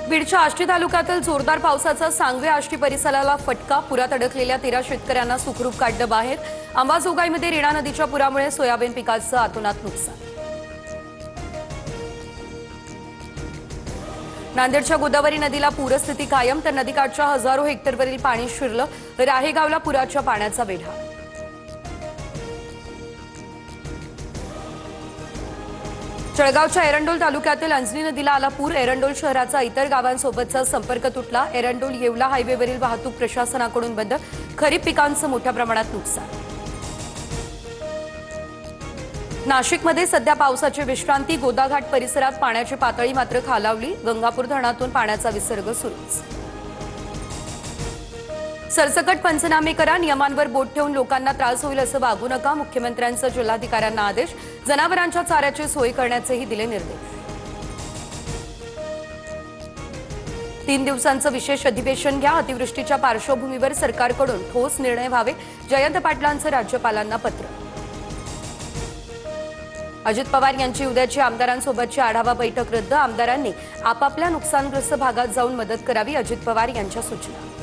बीडच्या आष्टी तालुक्यातील जोरदार पावसाचा सांगवे आष्टी परिसराला फटका। पुरात अडकलेल्या 13 शेतकऱ्यांना सुखरूप काढलं बाहेर। अंबाजोगाईमध्ये रेणा नदीच्या पुरामुळे सोयाबीन पिकाचं अतोनात नुकसान। नांदेडच्या गोदावरी नदीला पूरस्थिती कायम, तर नदीकाठच्या हजारो हेक्टरवरील पाणी शिरलं। राहेगावला पुराच्या पाण्याचा वेढा। जळगावच्या एरंडोल तालुक्यातील अंजनी नदीला आला पूर। एरंडोल शहराचा इतर गावांसोबतचा संपर्क तुटला। एरंडोल येवला हायवेवरील वाहतूक प्रशासनाकडून बंद। खरीप पिकांचं मोठ्या प्रमाणात नुकसान। नाशिकमध्ये सध्या पावसाची विश्रांती। गोदाघाट परिसरात पाण्याची पातळी मात्र खालावली। गंगापूर धरणातून पाण्याचा विसर्ग सुरूच। सरसकट पंचनामे करा, नियमांवर बोट ठेवून लोकांना त्रास होईल असं वागू नका। मुख्यमंत्र्यांचा जिल्हाधिकाऱ्यांना आदेश। जनावरांच्या चाऱ्याची सोय करण्याचेही दिले निर्देश। 3 दिवसांचं विशेष अधिवेशन घ्या। अतिवृष्टीच्या पार्श्वभूमीवर सरकारकडून ठोस निर्णय व्हावे। जयंत पाटलांचं राज्यपालांना पत्र। अजित पवार यांची उद्याची आमदारांसोबतची आढावा बैठक रद्द। आमदारांनी आपापल्या नुकसानग्रस्त भागात जाऊन मदत करावी, अजित पवार यांच्या सूचना।